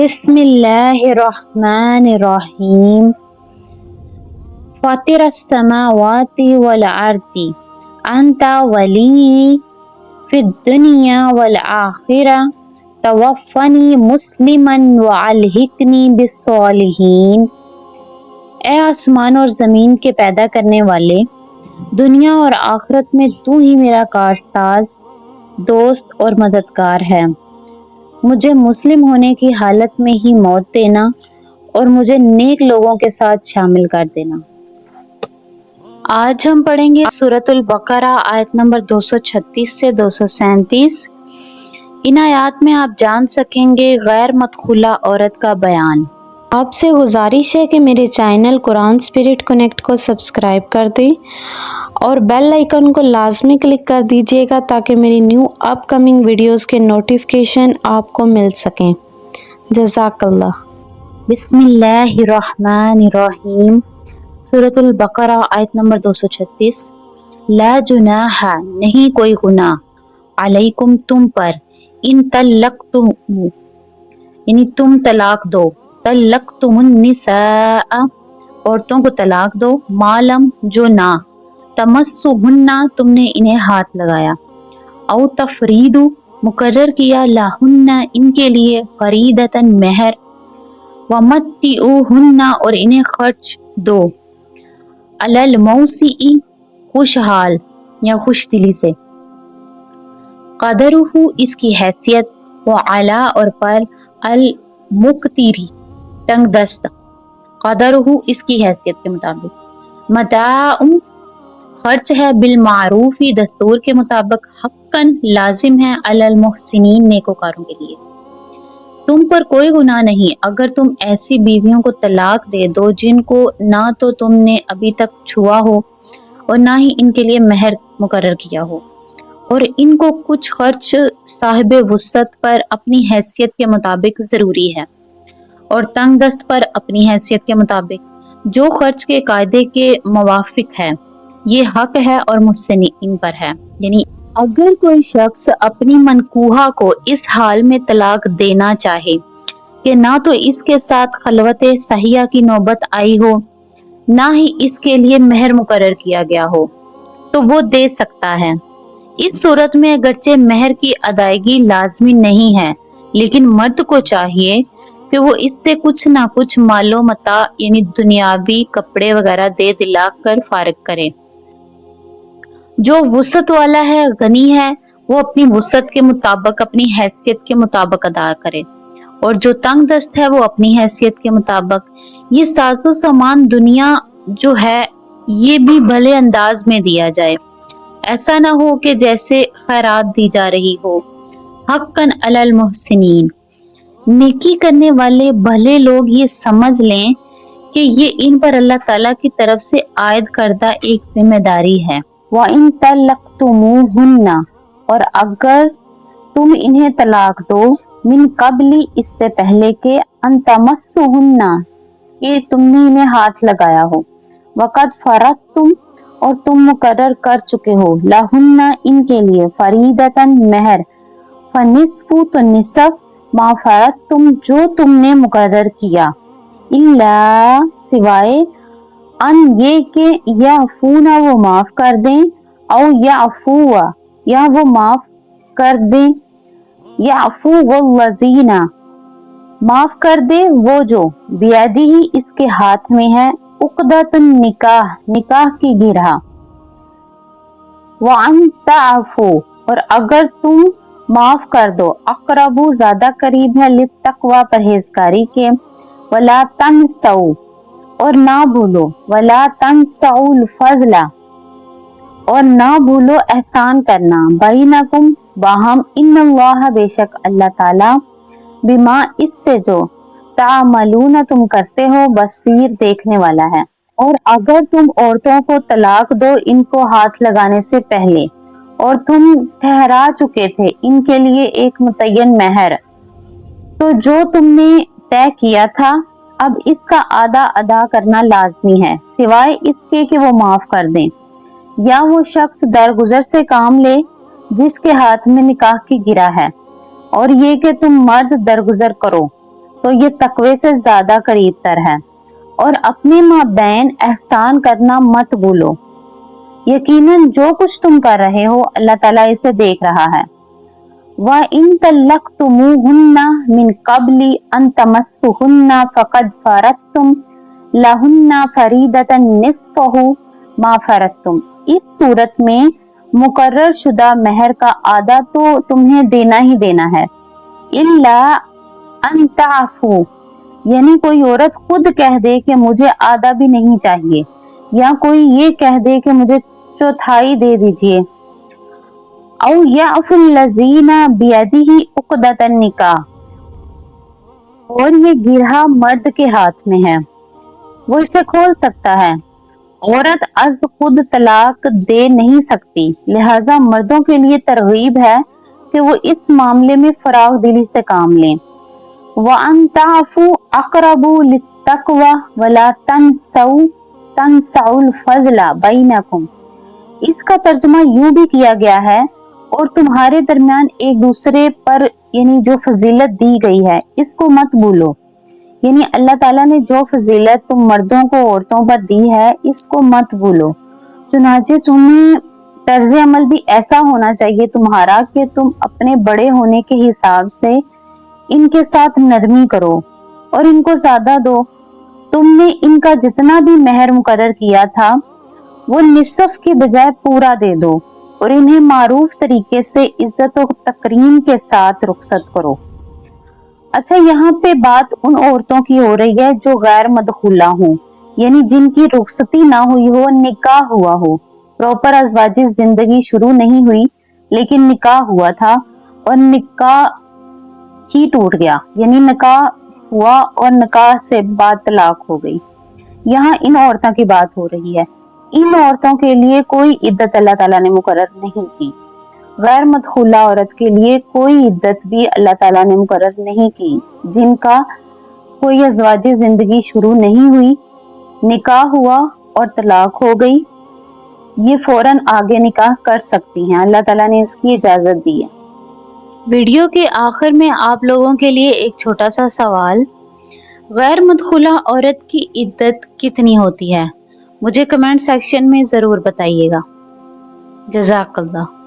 बिस्मिल्लाहिर्रहमानिर्रहीम। फातिरस्समावाति वल अर्दी अंता वली फिद्दुनिया वल आखिरा तवफ़्फ़नी मुस्लिमन व अलहिकनी बिस्सॉलिहीन। ए आसमान और ज़मीन के पैदा करने वाले, दुनिया और आखिरत में तू ही मेरा कारसाज, दोस्त और मददगार है। मुझे मुस्लिम होने की हालत में ही मौत देना और मुझे नेक लोगों के साथ शामिल कर देना। आज हम पढ़ेंगे सूरतुल बकरा आयत नंबर 236 से 237। इन आयात में आप जान सकेंगे गैर मदखूला औरत का बयान। आपसे गुजारिश है कि मेरे चैनल कुरान स्पिरिट कनेक्ट को सब्सक्राइब कर दें और बेल आइकन को लाजमी क्लिक कर दीजिएगा ताकि मेरी न्यू अपकमिंग वीडियोस के नोटिफिकेशन आपको मिल सकें। जज़ाकल्लाह। बिस्मिल्लाहिर्रहमानिर्रहीम। सूरतुल बकरा आयत नंबर 236। ला जुनाहा, नहीं कोई गुनाह, अलैकुम तुम पर, इन तल्लक़्तुम यानी तुम तलाक दो, तल्लक़्तुमुन निसा औरतों को तलाक दो, मालम जो ना, तमस्सुहुन्ना तुमने इन्हें हाथ लगाया, औ तफरीदु मुकर्रर किया, लाहुन्ना इनके लिए, फरीदतन महर, वमत्तिउहुन्ना और इन्हें खर्च दो, अलल मौसिई खुशहाल या खुश दिली से, कदरुहु इसकी हैसियत, व अला और पर, अल मुक्तिरी तंग दस्त, कदरुहु इसकी हैसियत के मुताबिक, मताउन खर्च है, बिल मारूफी दस्तूर के मुताबिक, हक्कन लाजिम है, अलल मुहसिनीन नेकोकारों के लिए। तुम पर कोई गुनाह नहीं अगर तुम ऐसी बीवियों को तलाक दे दो जिनको ना तो तुमने अभी तक छुआ हो और ना ही इनके लिए महर मुकर्रर किया हो, और इनको कुछ खर्च साहिब वुसअत पर अपनी हैसियत के मुताबिक जरूरी है, और तंग दस्त पर अपनी हैसियत के मुताबिक जो खर्च के कायदे के मुवाफिक है, ये हक है और मुहसिनीन पर है। यानी अगर कोई शख्स अपनी मनकूहा को इस हाल में तलाक देना चाहे कि ना तो इसके साथ खलवते सहिया की नौबत आई हो, ना ही इसके लिए महर मुकर्रर किया गया हो, तो वो दे सकता है। इस सूरत में अगरचे महर की अदायगी लाजमी नहीं है, लेकिन मर्द को चाहिए कि वो इससे कुछ ना कुछ मालो मता यानी दुनियावी कपड़े वगैरह दे दिला कर फारिग करे। जो वुसअत वाला है, गनी है, वो अपनी वुसअत के मुताबिक अपनी हैसियत के मुताबिक अदा करे, और जो तंग दस्त है वो अपनी हैसियत के मुताबिक। ये साजो सामान दुनिया जो है ये भी भले अंदाज में दिया जाए, ऐसा ना हो कि जैसे खैरात दी जा रही हो। हक्कन अलल मुहसिनीन, नेकी करने वाले भले लोग ये समझ लें कि ये इन पर अल्लाह ताला की तरफ से आयद करदा एक जिम्मेदारी है। व इन तल्लक़्तुमूहुन्ना, और अगर तुम इन्हें तलाक दो, मिन कबली इससे पहले के, अन तमस्सुहुन्ना कि तुमने इन्हें हाथ लगाया हो, वक़द फरदतुम और तुम मुकर्रर कर चुके हो, लहुन्ना इनके लिए, फरीदतन महर, फनिस्फु तो निसफ, मा फरदतुम जो तुमने मुकर्रर किया, इल्ला सिवाय, अन ये के याफूना वो माफ कर दें, औ याफूवा या वो माफ कर दें, याफू वल्लज़ीना माफ कर दे वो जो, बियदिही इसके हाथ में है, उक़दतुन निकाह निकाह की गिरहा, व अन ताफू और अगर तुम माफ कर दो, अक़रबू ज्यादा करीब है, लित्तक़वा परहेजगारी के, वला तनसऊ और ना भूलो, वला तनसउल फज़ला और ना भूलो एहसान करना, बैनकुम बाहम, इन्नल्लाह बेशक अल्लाह ताला, बिमा इससे जो, तामलूना तुम करते हो, बसीर देखने वाला है। और अगर तुम औरतों को तलाक दो इनको हाथ लगाने से पहले, और तुम ठहरा चुके थे इनके लिए एक मुतय्यन महर, तो जो तुमने तय किया था अब इसका आधा अदा करना लाजमी है, सिवाय इसके कि वो माफ कर दें, या वो शख्स दरगुजर से काम ले जिसके हाथ में निकाह की गिरा है, और ये कि तुम मर्द दरगुजर करो تو یہ تقوی سے زیادہ قریب تر ہے۔ اور اپنے مابین احسان کرنا مت بھولو، یقیناً جو کچھ تم کر رہے ہو اللہ تعالیٰ اسے دیکھ رہا ہے۔ وَإِن طَلَّقْتُمُوهُنَّ مِن قَبْلِ أَن تَمَسُّوهُنَّ فَقَدْ فَرَضْتُمْ لَهُنَّ فَرِيضَةً نِّصْفُ مَا فَرَضْتُمْ، اس صورت میں مقرر شدہ مہر کا آدھا تو تمہیں دینا ہی دینا ہے، إِلَّا أَن تَعْفُوا، یعنی کوئی عورت خود کہہ دے کہ مجھے آدھا بھی نہیں چاہیے، یا کوئی یہ کہہ دے کہ مجھے چوتھائی دے دیجیے۔ او یعفو الذین بیدہ عقدۃ النکاح، اور یہ گرہا مرد کے ہاتھ میں ہے، وہ اسے کھول سکتا ہے۔ عورت از خود طلاق دے نہیں سکتی، لہذا مردوں کے لیے ترغیب ہے کہ وہ اس معاملے میں فراخ دلی سے کام لیں۔ وَأَن تَعْفُوا أَقْرَبُ لِلتَّقْوَىٰ وَلَا تَنْسَوْا الْفَضْلَ بَيْنَكُمْ، اس کا ترجمہ یوں بھی کیا گیا ہے، اور تمہارے درمیان ایک دوسرے پر یعنی جو فضیلت دی گئی ہے اس کو مت بھولو، یعنی اللہ تعالیٰ نے جو فضیلت تم مردوں کو عورتوں پر دی ہے اس کو مت بھولو۔ چنانچہ تمہیں طرز عمل بھی ایسا ہونا چاہیے تمہارا کہ تم اپنے بڑے ہونے کے حساب سے ان کے ساتھ نرمی کرو اور ان کو زیادہ دو۔ تم نے ان کا جتنا بھی مہر مقرر کیا تھا وہ نصف کے بجائے پورا دے دو، اور انہیں معروف طریقے سے عزت و تکریم کے ساتھ رخصت کرو۔ اچھا، یہاں پہ بات ان عورتوں کی ہو رہی ہے جو غیر مدخولہ ہوں، یعنی جن کی رخصتی نہ ہوئی ہو، نکاح ہوا ہو، پراپر ازواجی زندگی شروع نہیں ہوئی لیکن نکاح ہوا تھا اور نکاح ہی ٹوٹ گیا، یعنی نکاح ہوا اور نکاح سے بعد طلاق ہو گئی۔ یہاں ان عورتوں کی بات ہو رہی ہے۔ ان عورتوں کے لیے کوئی عدت اللہ تعالیٰ نے مقرر نہیں کی، غیر مدخولہ عورت کے لیے کوئی عدت بھی اللہ تعالیٰ نے مقرر نہیں کی، جن کا کوئی ازواجی زندگی شروع نہیں ہوئی، نکاح ہوا اور طلاق ہو گئی، یہ فوراً آگے نکاح کر سکتی ہیں، اللہ تعالیٰ نے اس کی اجازت دی ہے۔ ویڈیو کے آخر میں آپ لوگوں کے لیے ایک چھوٹا سا سوال، غیر مدخولہ عورت کی عدت کتنی ہوتی ہے؟ مجھے کمنٹ سیکشن میں ضرور بتائیے گا۔ جزاک اللہ۔